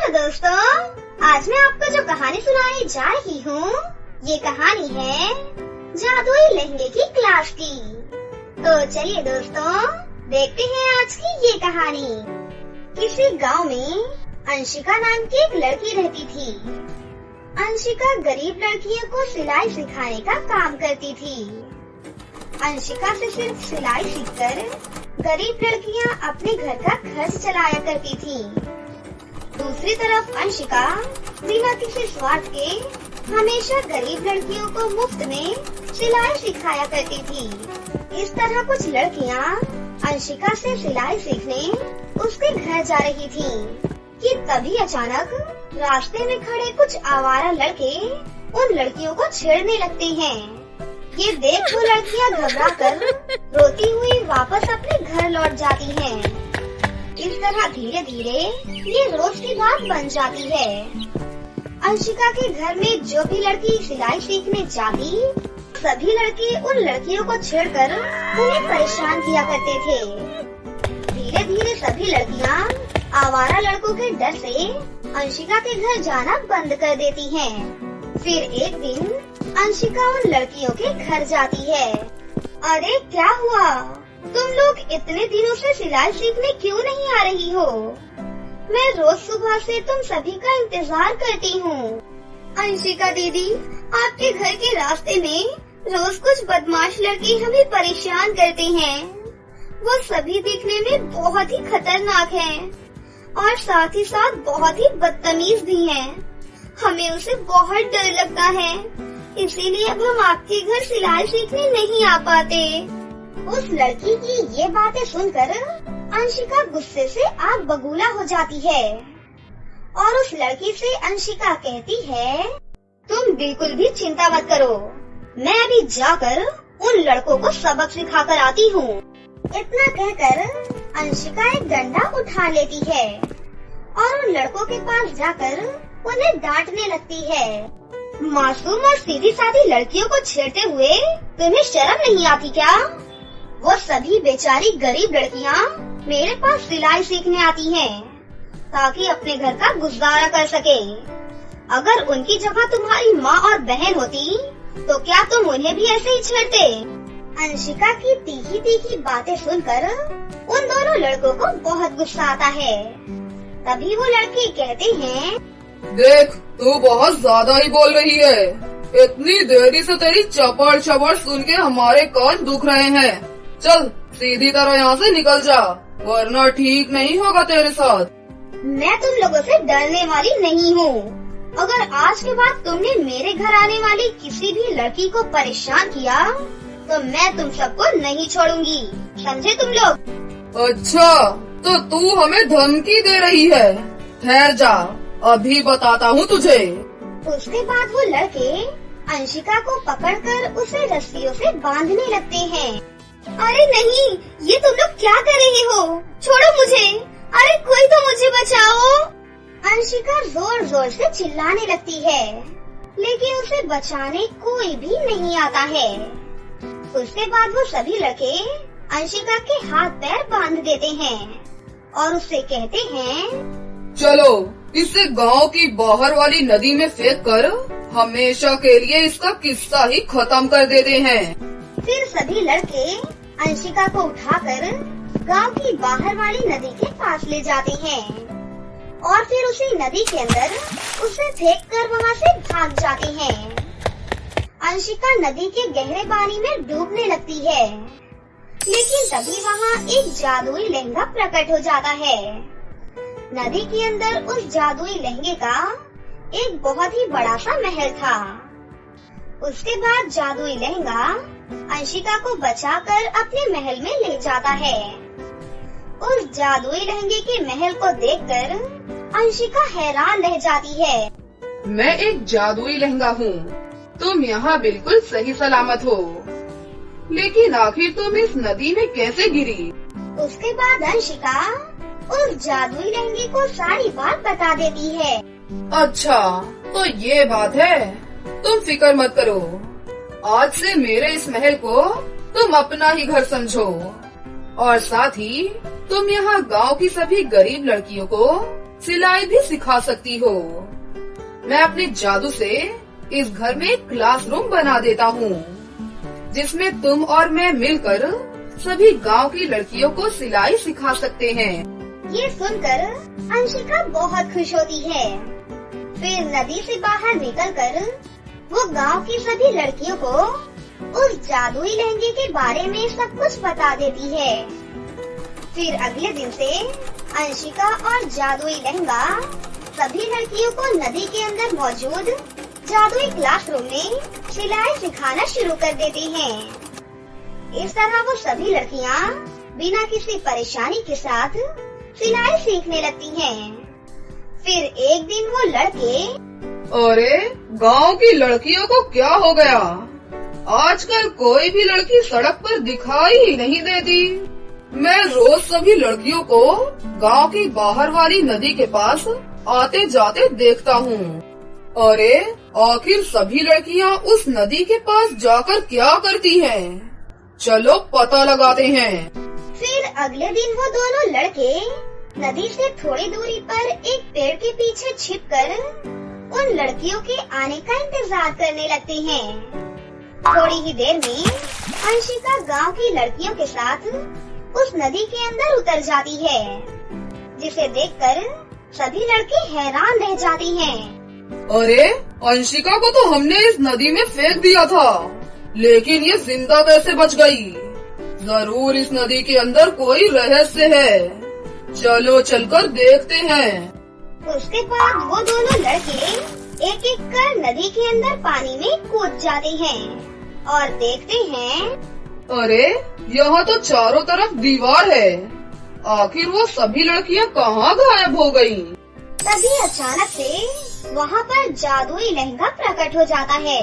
दोस्तों, आज मैं आपको जो कहानी सुनाने जा रही हूँ, ये कहानी है जादुई लहंगे की क्लास की। तो चलिए दोस्तों, देखते हैं आज की ये कहानी। किसी गांव में अंशिका नाम की एक लड़की रहती थी। अंशिका गरीब लड़कियों को सिलाई सिखाने का काम करती थी। अंशिका से सिर्फ सिलाई सीखकर गरीब लड़कियां अपने घर का खर्च चलाया करती थी। दूसरी तरफ अंशिका बिना किसी स्वार्थ के हमेशा गरीब लड़कियों को मुफ्त में सिलाई सिखाया करती थी। इस तरह कुछ लड़कियां अंशिका से सिलाई सीखने उसके घर जा रही थीं कि तभी अचानक रास्ते में खड़े कुछ आवारा लड़के उन लड़कियों को छेड़ने लगते हैं। ये देख वो लड़कियां घबराकर रोती हुई वापस अपने घर लौट जाती हैं। इस तरह धीरे धीरे ये रोज की बात बन जाती है। अंशिका के घर में जो भी लड़की सिलाई सीखने जाती, सभी लड़के उन लड़कियों को छेड़कर उन्हें परेशान किया करते थे। धीरे धीरे सभी लड़कियां आवारा लड़कों के डर से अंशिका के घर जाना बंद कर देती हैं। फिर एक दिन अंशिका उन लड़कियों के घर जाती है। अरे क्या हुआ? तुम लोग इतने दिनों से सिलाई सीखने क्यों नहीं आ रही हो? मैं रोज सुबह से तुम सभी का इंतजार करती हूँ। अंशिका दीदी, आपके घर के रास्ते में रोज कुछ बदमाश लड़के हमें परेशान करते हैं। वो सभी दिखने में बहुत ही खतरनाक हैं और साथ ही साथ बहुत ही बदतमीज भी हैं। हमें उसे बहुत डर लगता है, इसीलिए अब हम आपके घर सिलाई सीखने नहीं आ पाते। उस लड़की की ये बातें सुनकर अंशिका गुस्से से आग बबूला हो जाती है और उस लड़की से अंशिका कहती है, तुम बिल्कुल भी चिंता मत करो, मैं अभी जाकर उन लड़कों को सबक सिखाकर आती हूँ। इतना कहकर अंशिका एक डंडा उठा लेती है और उन लड़कों के पास जाकर उन्हें डांटने लगती है। मासूम और सीधी सादी लड़कियों को छेड़ते हुए तुम्हें शर्म नहीं आती क्या? वो सभी बेचारी गरीब लड़कियां मेरे पास सिलाई सीखने आती हैं ताकि अपने घर का गुजारा कर सके। अगर उनकी जगह तुम्हारी माँ और बहन होती तो क्या तुम उन्हें भी ऐसे ही छेड़ते? अंशिका की तीखी तीखी बातें सुनकर उन दोनों लड़कों को बहुत गुस्सा आता है। तभी वो लड़के कहते हैं, देख, तू बहुत ज्यादा ही बोल रही है। इतनी देरी से तेरी चपड़ चपड़ सुन के हमारे कान दुख रहे हैं। चल सीधी तरह यहाँ से निकल जा, वरना ठीक नहीं होगा तेरे साथ। मैं तुम लोगों से डरने वाली नहीं हूँ। अगर आज के बाद तुमने मेरे घर आने वाली किसी भी लड़की को परेशान किया तो मैं तुम सबको नहीं छोड़ूंगी, समझे तुम लोग? अच्छा, तो तू हमें धमकी दे रही है? ठहर जा, अभी बताता हूँ तुझे। उसके बाद वो लड़के अंशिका को पकड़कर उसे रस्सियों से बांधने लगते हैं। अरे नहीं, ये तुम लोग क्या कर रहे हो? छोड़ो मुझे! अरे कोई तो मुझे बचाओ! अंशिका जोर जोर से चिल्लाने लगती है, लेकिन उसे बचाने कोई भी नहीं आता है। उसके बाद वो सभी लड़के अंशिका के हाथ पैर बांध देते हैं और उससे कहते हैं, चलो इसे गांव की बाहर वाली नदी में फेंक कर हमेशा के लिए इसका किस्सा ही खत्म कर देते हैं। फिर सभी लड़के अंशिका को उठाकर गांव की बाहर वाली नदी के पास ले जाते हैं और फिर उसी नदी के अंदर उसे फेंककर वहां से भाग जाते हैं। अंशिका नदी के गहरे पानी में डूबने लगती है, लेकिन तभी वहाँ एक जादुई लहंगा प्रकट हो जाता है। नदी के अंदर उस जादुई लहंगे का एक बहुत ही बड़ा सा महल था। उसके बाद जादुई लहंगा अंशिका को बचाकर अपने महल में ले जाता है। उस जादुई लहंगे के महल को देखकर अंशिका हैरान रह जाती है। मैं एक जादुई लहंगा हूँ, तुम यहाँ बिल्कुल सही सलामत हो, लेकिन आखिर तुम इस नदी में कैसे गिरी? उसके बाद अंशिका उस जादुई लहंगे को सारी बात बता देती है। अच्छा, तो ये बात है। तुम फिक्र मत करो, आज से मेरे इस महल को तुम अपना ही घर समझो और साथ ही तुम यहाँ गांव की सभी गरीब लड़कियों को सिलाई भी सिखा सकती हो। मैं अपने जादू से इस घर में एक क्लासरूम बना देता हूँ, जिसमें तुम और मैं मिलकर सभी गांव की लड़कियों को सिलाई सिखा सकते हैं। ये सुनकर अंशिका बहुत खुश होती है। फिर नदी से बाहर निकलकर वो गांव की सभी लड़कियों को उस जादुई लहंगे के बारे में सब कुछ बता देती है। फिर अगले दिन से अंशिका और जादुई लहंगा सभी लड़कियों को नदी के अंदर मौजूद जादुई क्लासरूम में सिलाई सिखाना शुरू कर देती हैं। इस तरह वो सभी लड़कियां बिना किसी परेशानी के साथ सिलाई सीखने लगती हैं। फिर एक दिन वो लड़के, अरे गांव की लड़कियों को क्या हो गया? आजकल कोई भी लड़की सड़क पर दिखाई ही नहीं देती। मैं रोज सभी लड़कियों को गांव की बाहर वाली नदी के पास आते जाते देखता हूँ। अरे आखिर सभी लड़कियाँ उस नदी के पास जाकर क्या करती हैं? चलो पता लगाते हैं। फिर अगले दिन वो दोनों लड़के नदी से थोड़ी दूरी पर एक पेड़ के पीछे छिपकर उन लड़कियों के आने का इंतजार करने लगते हैं। थोड़ी ही देर में अंशिका गांव की लड़कियों के साथ उस नदी के अंदर उतर जाती है, जिसे देखकर सभी लड़के हैरान रह जाती हैं। अरे अंशिका को तो हमने इस नदी में फेंक दिया था, लेकिन ये जिंदा कैसे बच गई? जरूर इस नदी के अंदर कोई रहस्य है। चलो चलकर देखते हैं। उसके बाद वो दोनों लड़के एक एक कर नदी के अंदर पानी में कूद जाते हैं और देखते हैं, अरे यहाँ तो चारों तरफ दीवार है। आखिर वो सभी लड़कियाँ कहाँ गायब हो गयी? तभी अचानक से वहाँ पर जादुई लहंगा प्रकट हो जाता है।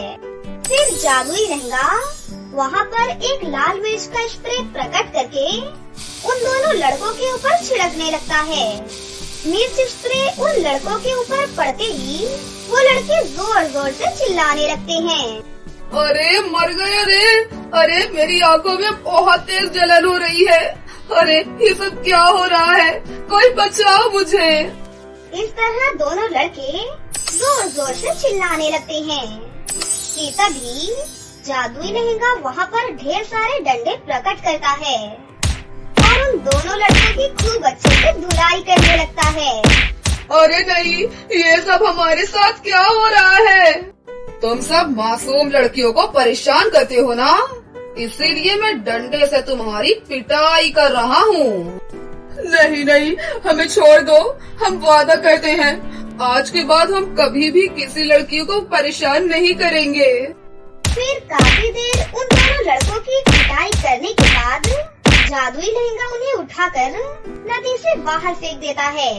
फिर जादुई लहंगा वहाँ पर एक लाल मिर्च का स्प्रे प्रकट करके उन दोनों लड़कों के ऊपर छिड़कने लगता है। मिर्च स्प्रे उन लड़कों के ऊपर पड़ते ही वो लड़के जोर जोर से चिल्लाने लगते हैं। अरे मर गए रे! अरे मेरी आंखों में बहुत तेज जलन हो रही है। अरे ये सब क्या हो रहा है? कोई बचाओ मुझे। इस तरह दोनों लड़के जोर जोर से चिल्लाने लगते हैं कि तभी जादुई लहंगा वहाँ पर ढेर सारे डंडे प्रकट करता है और उन दोनों लड़कों की खूब अच्छे से धुलाई करने लगता है। अरे नहीं, ये सब हमारे साथ क्या हो रहा है? तुम सब मासूम लड़कियों को परेशान करते हो ना, इसीलिए मैं डंडे से तुम्हारी पिटाई कर रहा हूँ। नहीं नहीं, हमें छोड़ दो। हम वादा करते हैं आज के बाद हम कभी भी किसी लड़की को परेशान नहीं करेंगे। फिर काफी देर उन दोनों लड़कों की पिटाई करने के बाद जादुई लहंगा उन्हें उठाकर नदी से बाहर फेंक देता है।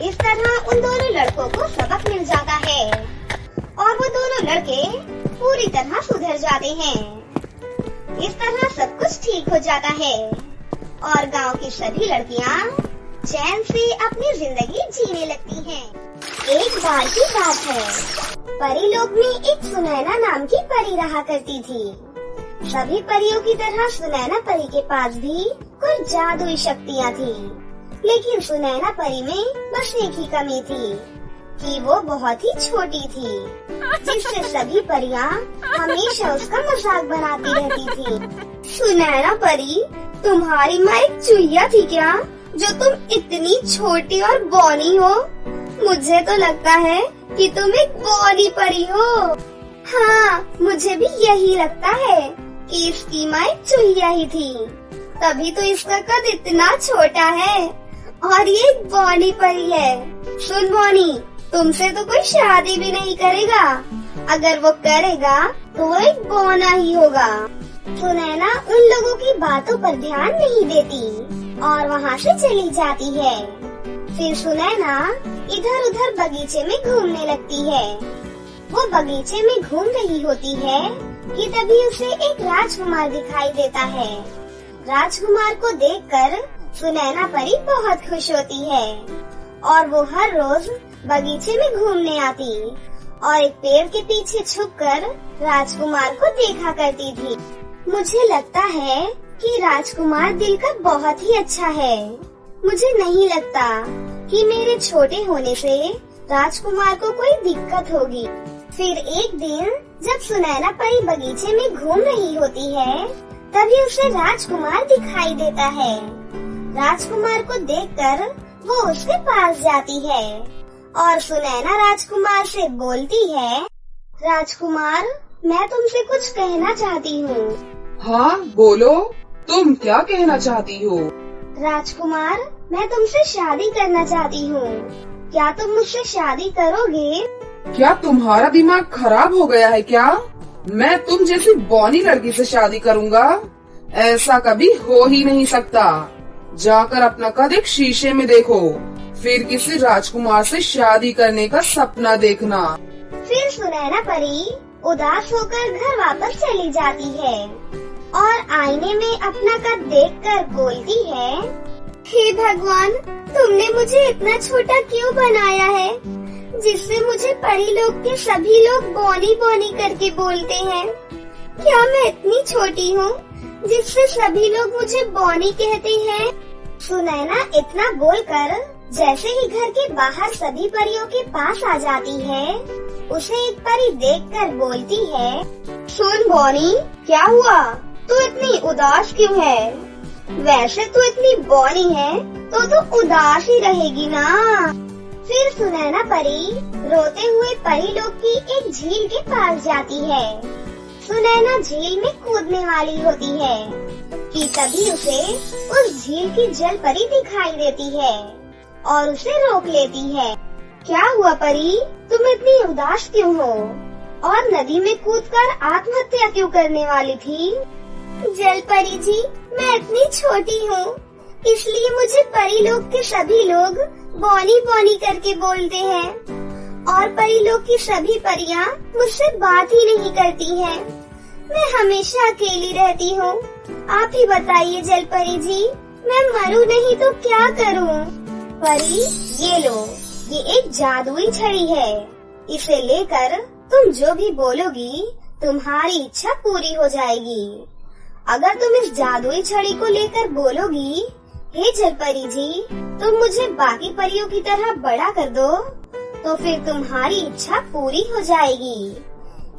इस तरह उन दोनों लड़कों को सबक मिल जाता है और वो दोनों लड़के पूरी तरह सुधर जाते हैं। इस तरह सब कुछ ठीक हो जाता है और गांव की सभी लड़कियां चैन से अपनी जिंदगी जीने लगती हैं। एक बार की बात है, परी लोक में एक सुनैना नाम की परी रहा करती थी। सभी परियों की तरह सुनैना परी के पास भी कुछ जादुई शक्तियाँ थी, लेकिन सुनैना परी में बस एक ही कमी थी कि वो बहुत ही छोटी थी, जिससे सभी परियां हमेशा उसका मजाक बनाती रहती थी। सुनैना परी, तुम्हारी माँ एक चुईया थी क्या, जो तुम इतनी छोटी और बौनी हो? मुझे तो लगता है कि तुम एक बौनी परी हो। हाँ, मुझे भी यही लगता है कि इसकी माँ एक चुईया ही थी, तभी तो इसका कद इतना छोटा है और ये एक बौनी परी है। सुन बौनी, तुमसे तो कोई शादी भी नहीं करेगा, अगर वो करेगा तो वो एक बौना ही होगा। सुनैना उन लोगों की बातों पर ध्यान नहीं देती और वहाँ से चली जाती है। फिर सुनैना इधर उधर बगीचे में घूमने लगती है। वो बगीचे में घूम रही होती है कि तभी उसे एक राजकुमार दिखाई देता है। राजकुमार को देखकर सुनैना परी बहुत खुश होती है और वो हर रोज बगीचे में घूमने आती और एक पेड़ के पीछे छुपकर राजकुमार को देखा करती थी। मुझे लगता है कि राजकुमार दिल का बहुत ही अच्छा है। मुझे नहीं लगता कि मेरे छोटे होने से राजकुमार को कोई दिक्कत होगी। फिर एक दिन जब सुनैना परी बगीचे में घूम रही होती है, तभी उसे राजकुमार दिखाई देता है। राजकुमार को देखकर वो उसके पास जाती है और सुनैना राजकुमार से बोलती है, राजकुमार, मैं तुमसे कुछ कहना चाहती हूँ। हाँ बोलो, तुम क्या कहना चाहती हो? राजकुमार, मैं तुमसे शादी करना चाहती हूँ। क्या तुम मुझसे शादी करोगे? क्या तुम्हारा दिमाग खराब हो गया है क्या? मैं तुम जैसी बौनी लड़की से शादी करूँगा? ऐसा कभी हो ही नहीं सकता। जाकर अपना कद एक शीशे में देखो, फिर किसी राजकुमार से शादी करने का सपना देखना। फिर सुनैना परी उदास होकर घर वापस चली जाती है और आईने में अपना कद देखकर बोलती है, हे भगवान, तुमने मुझे इतना छोटा क्यों बनाया है, जिससे मुझे परी लोग के सभी लोग बौनी बौनी करके बोलते हैं। क्या मैं इतनी छोटी हूँ जिससे सभी लोग मुझे बौनी कहते हैं? सुनैना इतना बोलकर जैसे ही घर के बाहर सभी परियों के पास आ जाती है, उसे एक परी देखकर बोलती है, सुन बौनी, क्या हुआ? तू इतनी उदास क्यों है? वैसे तू इतनी बौनी है तो उदास ही रहेगी ना। फिर सुनैना परी रोते हुए परी लोग की एक झील के पास जाती है। सुनैना झील में कूदने वाली होती है कि तभी उसे उस झील की जल परी दिखाई देती है और उसे रोक लेती है। क्या हुआ परी, तुम इतनी उदास क्यों हो और नदी में कूदकर आत्महत्या क्यों करने वाली थी? जल परी जी, मैं इतनी छोटी हूँ, इसलिए मुझे परी लोग के सभी लोग बौनी बौनी करके बोलते हैं और परी लोग की सभी परियां मुझसे बात ही नहीं करती हैं। मैं हमेशा अकेली रहती हूँ। आप ही बताइए जल परी जी, मैं मरूं नहीं तो क्या करूँ? परी, ये लो, ये एक जादुई छड़ी है। इसे लेकर तुम जो भी बोलोगी तुम्हारी इच्छा पूरी हो जाएगी। अगर तुम इस जादुई छड़ी को लेकर बोलोगी, हे जलपरी जी, तुम मुझे बाकी परियों की तरह बड़ा कर दो, तो फिर तुम्हारी इच्छा पूरी हो जाएगी।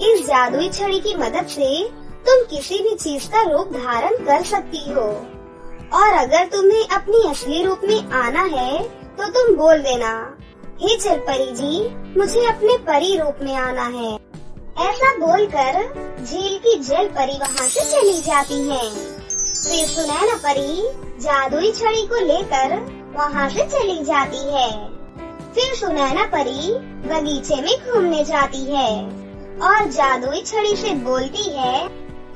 इस जादुई छड़ी की मदद से तुम किसी भी चीज का रूप धारण कर सकती हो और अगर तुम्हें अपनी असली रूप में आना है तो तुम बोल देना, हे जलपरी जी, मुझे अपने परी रूप में आना है। ऐसा बोलकर झील की जल परी वहाँ से चली जाती है। फिर सुनैना परी जादुई छड़ी को लेकर वहाँ से चली जाती है। फिर सुनैना परी बगीचे में घूमने जाती है और जादुई छड़ी से बोलती है,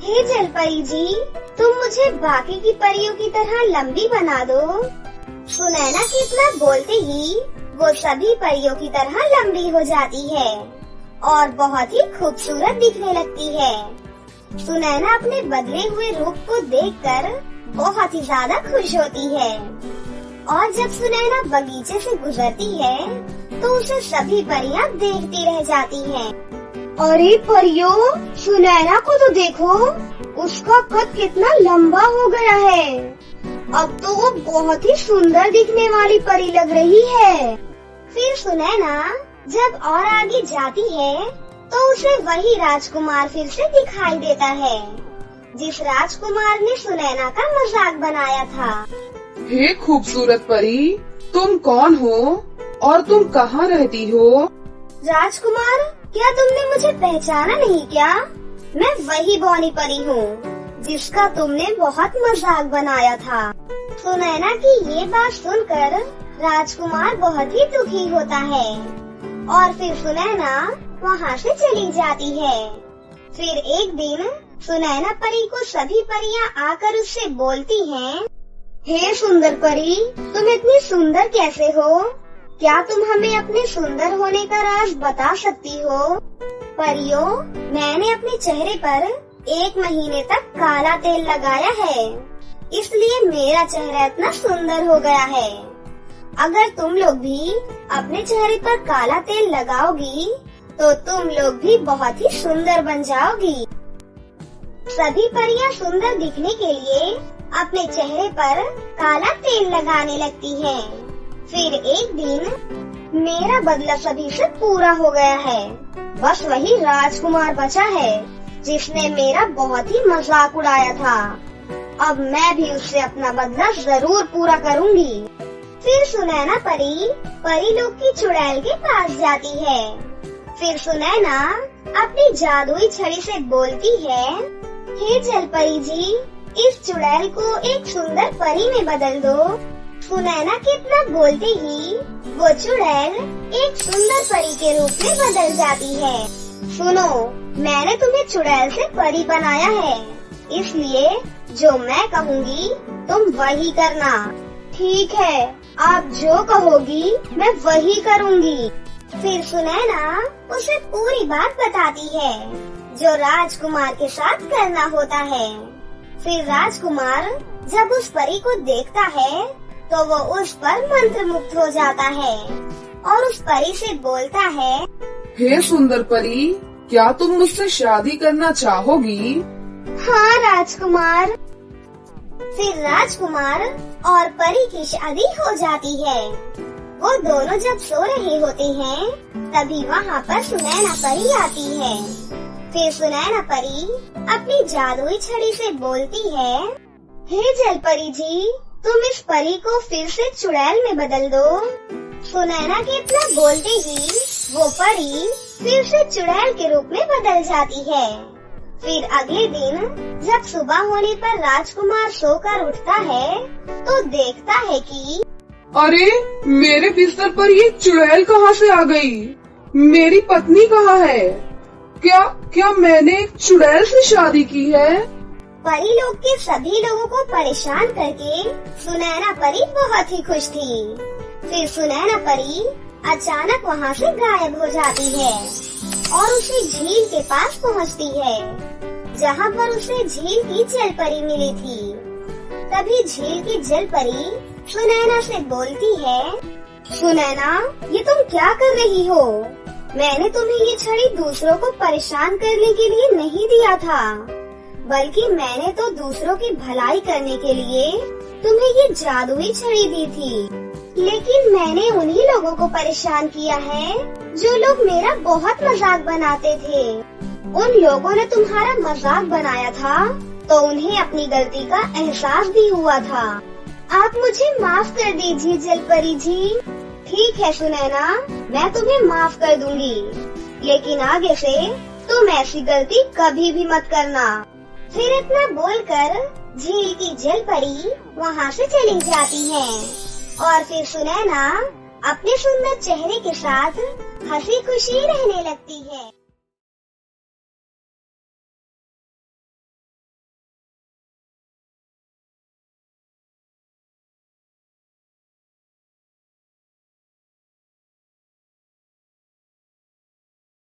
हे जलपरी जी, तुम मुझे बाकी की परियों की तरह लंबी बना दो। सुनैना के इतना बोलते ही वो सभी परियों की तरह लंबी हो जाती है और बहुत ही खूबसूरत दिखने लगती है। सुनैना अपने बदले हुए रूप को देखकर बहुत ही ज्यादा खुश होती है और जब सुनैना बगीचे से गुजरती है तो उसे सभी परियां देखती रह जाती हैं। अरे परियों, सुनैना को तो देखो, उसका कद कितना लंबा हो गया है। अब तो वो बहुत ही सुंदर दिखने वाली परी लग रही है। फिर सुनैना जब और आगे जाती है तो उसे वही राजकुमार फिर से दिखाई देता है, जिस राजकुमार ने सुनैना का मजाक बनाया था। हे खूबसूरत परी, तुम कौन हो और तुम कहाँ रहती हो? राजकुमार, क्या तुमने मुझे पहचाना नहीं क्या? मैं वही बौनी परी हूँ जिसका तुमने बहुत मजाक बनाया था। सुनैना की ये बात सुनकर राजकुमार बहुत ही दुखी होता है और फिर सुनैना वहाँ से चली जाती है। फिर एक दिन सुनैना परी को सभी परियां आकर उससे बोलती हैं, हे सुंदर परी, तुम इतनी सुंदर कैसे हो? क्या तुम हमें अपने सुंदर होने का राज बता सकती हो? परियों, मैंने अपने चेहरे पर 1 महीने तक काला तेल लगाया है, इसलिए मेरा चेहरा इतना सुंदर हो गया है। अगर तुम लोग भी अपने चेहरे पर काला तेल लगाओगी तो तुम लोग भी बहुत ही सुंदर बन जाओगी। सभी परियां सुंदर दिखने के लिए अपने चेहरे पर काला तेल लगाने लगती हैं। फिर एक दिन मेरा बदला सभी से पूरा हो गया है। बस वही राजकुमार बचा है जिसने मेरा बहुत ही मजाक उड़ाया था। अब मैं भी उससे अपना बदला जरूर पूरा करूंगी। फिर सुनैना परी परी लोग की चुड़ैल के पास जाती है। फिर सुनैना अपनी जादुई छड़ी से बोलती है, हे जल परी जी, इस चुड़ैल को एक सुंदर परी में बदल दो। सुनैना के इतना बोलते ही वो चुड़ैल एक सुंदर परी के रूप में बदल जाती है। सुनो, मैंने तुम्हें चुड़ैल से परी बनाया है, इसलिए जो मैं कहूँगी तुम वही करना। ठीक है, आप जो कहोगी मैं वही करूँगी। फिर सुनैना उसे पूरी बात बताती है जो राजकुमार के साथ करना होता है। फिर राजकुमार जब उस परी को देखता है तो वो उस पर मंत्र मुक्त हो जाता है और उस परी से बोलता है, हे सुंदर परी, क्या तुम मुझसे शादी करना चाहोगी? हाँ राजकुमार। फिर राजकुमार और परी की शादी हो जाती है। वो दोनों जब सो रहे होते हैं तभी वहाँ पर सुनैना परी आती है। फिर सुनैना परी अपनी जादुई छड़ी से बोलती है, हे जल परी जी, तुम इस परी को फिर से चुड़ैल में बदल दो। सुनैना के इतना बोलते ही वो परी फिर से चुड़ैल के रूप में बदल जाती है। फिर अगले दिन जब सुबह होने पर राजकुमार सोकर उठता है तो देखता है कि अरे, मेरे बिस्तर पर ये चुड़ैल कहाँ से आ गई? मेरी पत्नी कहाँ है? क्या मैंने एक चुड़ैल से शादी की है? परी लोग के सभी लोगों को परेशान करके सुनैना परी बहुत ही खुश थी। फिर सुनैना परी अचानक वहाँ से गायब हो जाती है और उसे झील के पास पहुँचती है जहाँ पर उसे झील की जल परी मिली थी। तभी झील की जल परी सुनैना से बोलती है, सुनैना, ये तुम क्या कर रही हो? मैंने तुम्हें ये छड़ी दूसरों को परेशान करने के लिए नहीं दिया था, बल्कि मैंने तो दूसरों की भलाई करने के लिए तुम्हें ये जादुई छड़ी दी थी। लेकिन मैंने उन्हीं लोगों को परेशान किया है जो लोग मेरा बहुत मजाक बनाते थे। उन लोगों ने तुम्हारा मजाक बनाया था तो उन्हें अपनी गलती का एहसास भी हुआ था। आप मुझे माफ कर दीजिए जल परी जी। ठीक है सुनैना, मैं तुम्हें माफ कर दूंगी, लेकिन आगे से तुम ऐसी गलती कभी भी मत करना। फिर इतना बोलकर झील की जल परी वहाँ से चली जाती है और फिर सुनैना अपने सुंदर चेहरे के साथ हंसी खुशी रहने लगती है।